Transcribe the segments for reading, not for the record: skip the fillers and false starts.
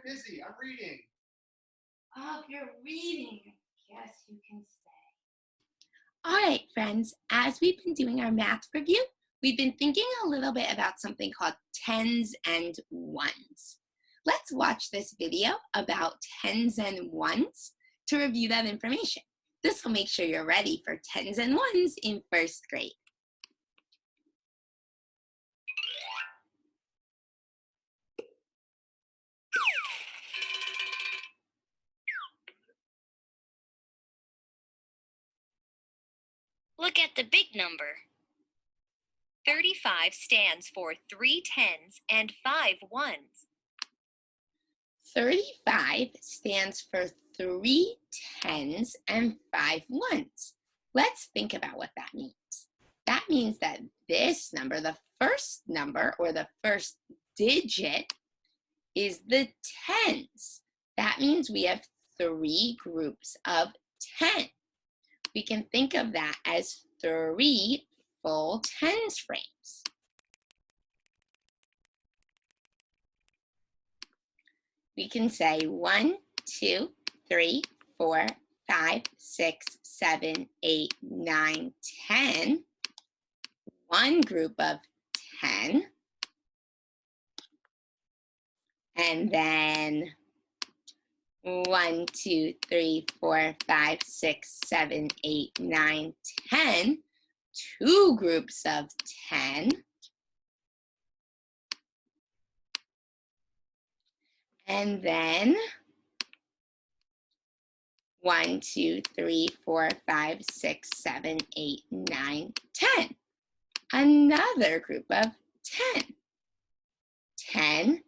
busy. I'm reading. Oh, if you're reading, yes, you can stay. All right, friends, as we've been doing our math review, we've been thinking a little bit about something called tens and ones. Let's watch this video about tens and ones to review that information. This will make sure you're ready for tens and ones in first grade. Look at the big number. 35 stands for 3 tens and 5 ones. 35 stands for 3 tens and 5 ones. Let's think about what that means. That means that this number, the first number or the first digit, is the tens. That means we have 3 groups of 10. We can think of that as 3 full tens frames. We can say 1, 2, 3, 4, 5, 6, 7, 8, 9, 10. One group of 10. And then 1, 2, 3, 4, 5, 6, 7, 8, 9, 10. Two groups of 10. And then 1, 2, 3, 4, 5, 6, 7, 8, 9, 10. Another group of 10. 10,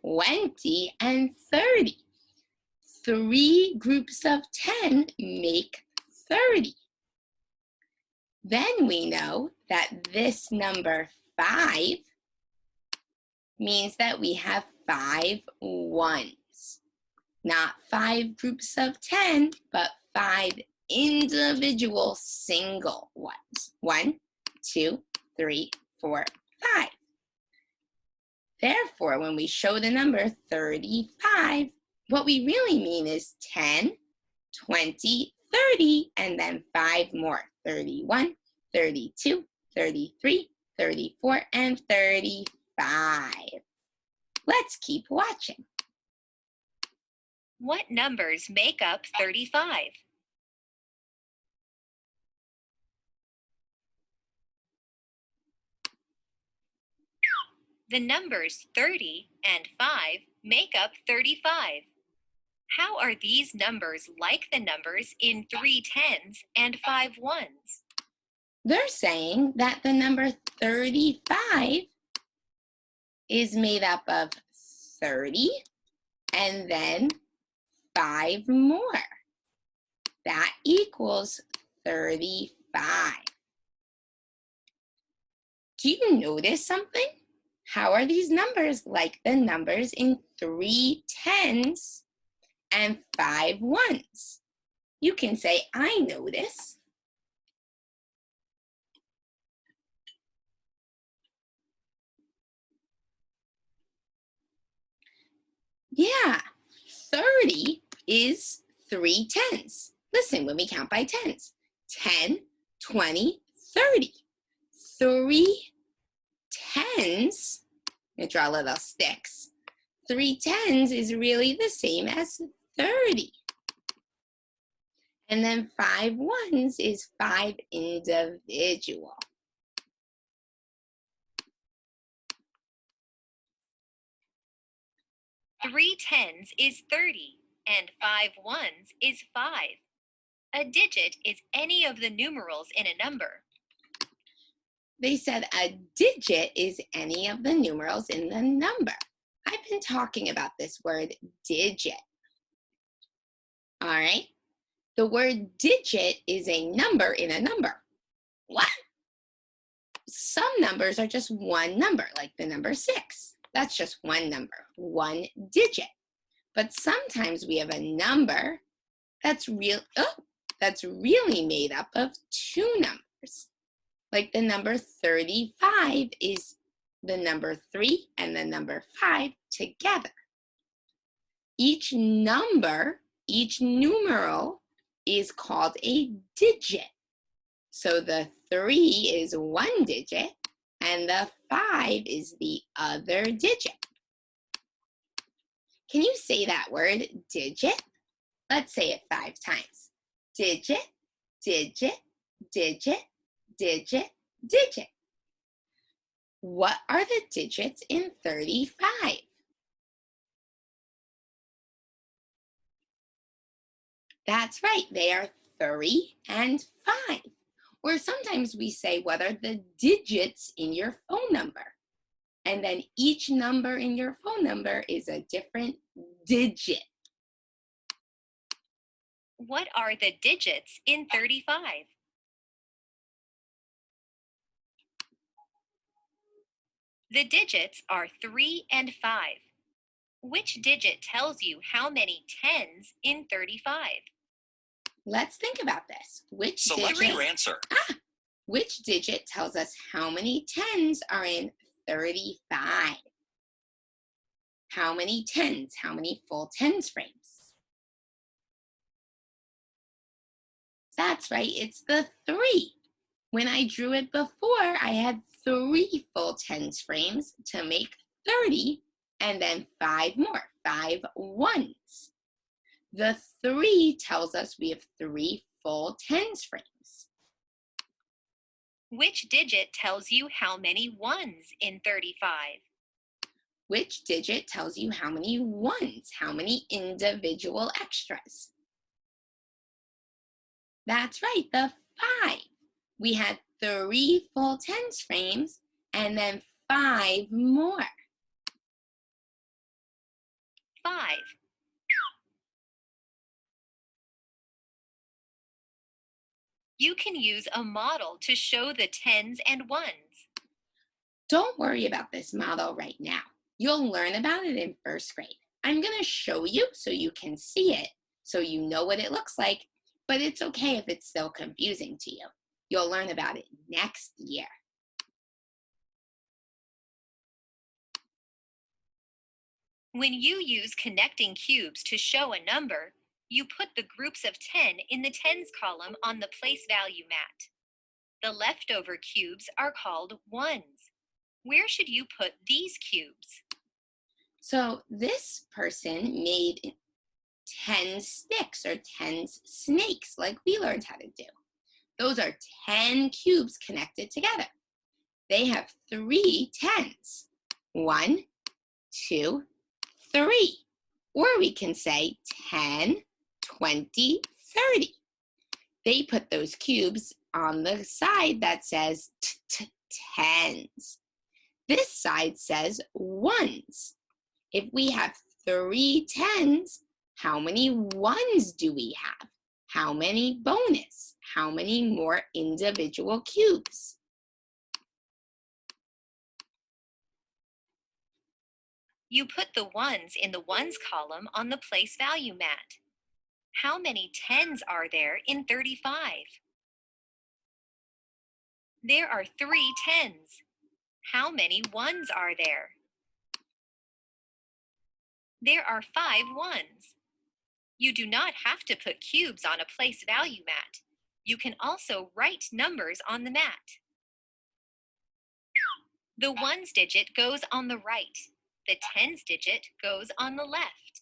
20, and 30. 3 groups of 10 make 30. Then we know that this number 5 means that we have 5 ones. Not 5 groups of 10, but 5 individual single ones. 1, 2, 3, 4, 5. Therefore, when we show the number 35, what we really mean is 10, 20, 30, and then 5 more. 31, 32, 33, 34, and 35. Let's keep watching. What numbers make up 35? The numbers 30 and 5 make up 35. How are these numbers like the numbers in 3 tens and 5 ones? They're saying that the number 35 is made up of 30 and then 5 more. That equals 35. Do you notice something? How are these numbers like the numbers in 3 tens and 5 ones? You can say, I notice. Yeah, 30 is 3 tens. Listen, when we count by tens. 10, 20, 30. 3 tens, I'm going to draw little sticks. 3 tens is really the same as 30. And then 5 ones is 5 individual. Three tens is 30, and 5 ones is 5. A digit is any of the numerals in a number. They said a digit is any of the numerals in the number. I've been talking about this word digit. All right? The word digit is a number in a number. What? Some numbers are just one number, like the number 6. That's just one number, one digit. But sometimes we have a number that's really made up of 2 numbers. Like the number 35 is the number 3 and the number 5 together. Each number, each numeral is called a digit. So the 3 is one digit and the 5 is the other digit. Can you say that word, digit? Let's say it 5 times. Digit, digit, digit, digit, digit. What are the digits in 35? That's right, they are 3 and 5. Or sometimes we say, what are the digits in your phone number? And then each number in your phone number is a different digit. What are the digits in 35? The digits are 3 and 5. Which digit tells you how many tens in 35? Let's think about this. Select your answer. Which digit tells us how many tens are in 35? How many tens? How many full tens frames? That's right, it's the 3. When I drew it before, I had 3 full tens frames to make 30, and then 5 more, 5 ones. The 3 tells us we have 3 full tens frames. Which digit tells you how many ones in 35? Which digit tells you how many ones, how many individual extras? That's right, the 5. We had 3 full tens frames and then 5 more. 5. You can use a model to show the tens and ones. Don't worry about this model right now. You'll learn about it in first grade. I'm going to show you so you can see it, so you know what it looks like, but it's okay if it's still confusing to you. You'll learn about it next year. When you use connecting cubes to show a number, you put the groups of 10 in the tens column on the place value mat. The leftover cubes are called ones. Where should you put these cubes? So this person made 10 sticks or 10 snakes like we learned how to do. Those are 10 cubes connected together. They have 3 tens. 1, 2, 3. Or we can say 10, 20, 30. They put those cubes on the side that says tens. This side says ones. If we have 3 tens, how many ones do we have? How many bonus? How many more individual cubes? You put the ones in the ones column on the place value mat. How many tens are there in 35? There are 3 tens. How many ones are there? There are 5 ones. You do not have to put cubes on a place value mat. You can also write numbers on the mat. The ones digit goes on the right. The tens digit goes on the left.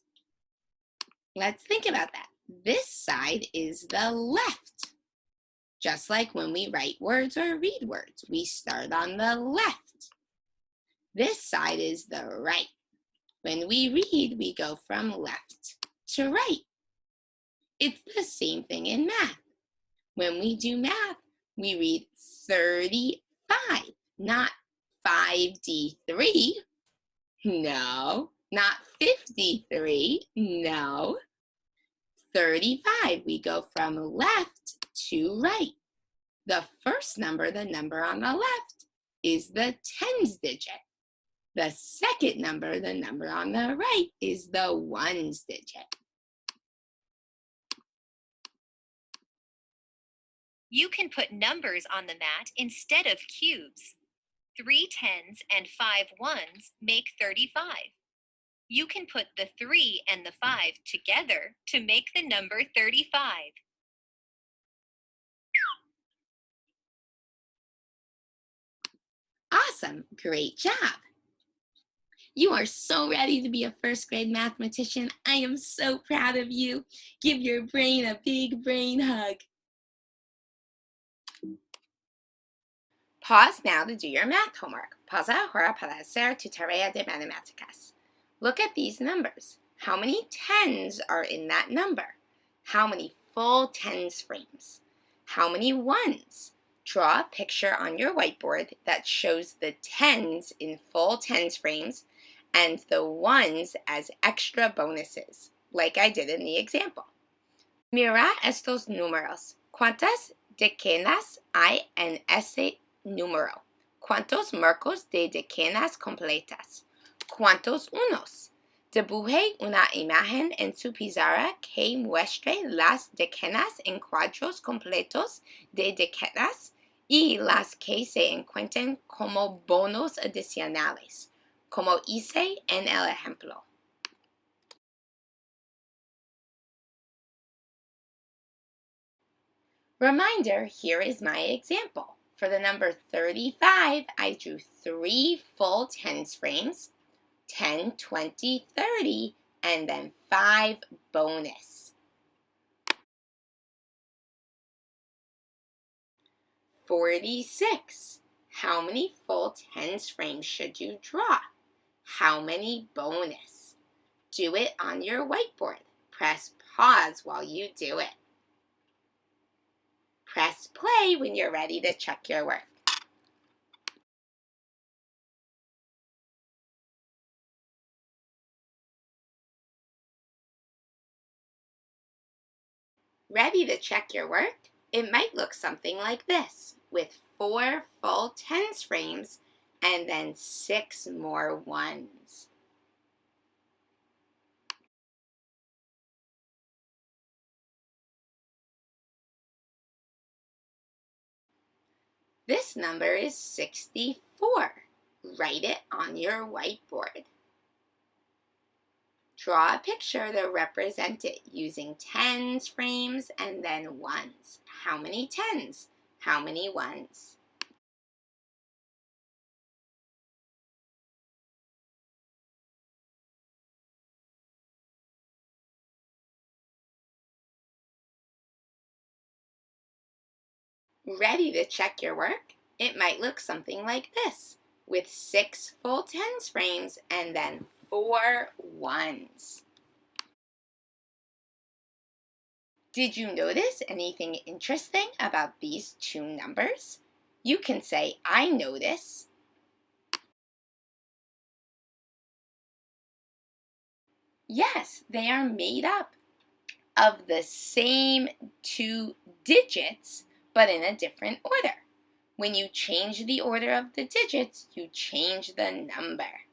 Let's think about that. This side is the left. Just like when we write words or read words, we start on the left. This side is the right. When we read, we go from left to right. It's the same thing in math. When we do math, we read 35, not 5D3. No, not 53. No. 35, we go from left to right. The first number, the number on the left, is the tens digit. The second number, the number on the right, is the ones digit. You can put numbers on the mat instead of cubes. 3 tens and 5 ones make 35. You can put the 3 and the 5 together to make the number 35. Awesome, great job. You are so ready to be a first grade mathematician. I am so proud of you. Give your brain a big brain hug. Pause now to do your math homework. Pausa ahora para hacer tu tarea de matemáticas. Look at these numbers. How many tens are in that number? How many full tens frames? How many ones? Draw a picture on your whiteboard that shows the tens in full tens frames and the ones as extra bonuses, like I did in the example. Mira estos números. ¿Cuántas decenas hay en ese número? ¿Cuántos marcos de decenas completas? ¿Cuántos unos? Dibuje una imagen en su pizarra que muestre las decenas en cuadros completos de decenas y las que se encuentren como bonos adicionales, como hice en el ejemplo. Reminder, here is my example. For the number 35, I drew 3 full tens frames, 10, 20, 30, and then 5 bonus. 46. How many full tens frames should you draw? How many bonus? Do it on your whiteboard. Press pause while you do it. Press play when you're ready to check your work. Ready to check your work? It might look something like this, with 4 full tens frames and then 6 more ones. This number is 64. Write it on your whiteboard. Draw a picture to represent it using tens frames and then ones. How many tens? How many ones? Ready to check your work? It might look something like this, with 6 full tens frames and then 4 ones. Did you notice anything interesting about these two numbers? You can say, I notice. Yes, they are made up of the same 2 digits, but in a different order. When you change the order of the digits, you change the number.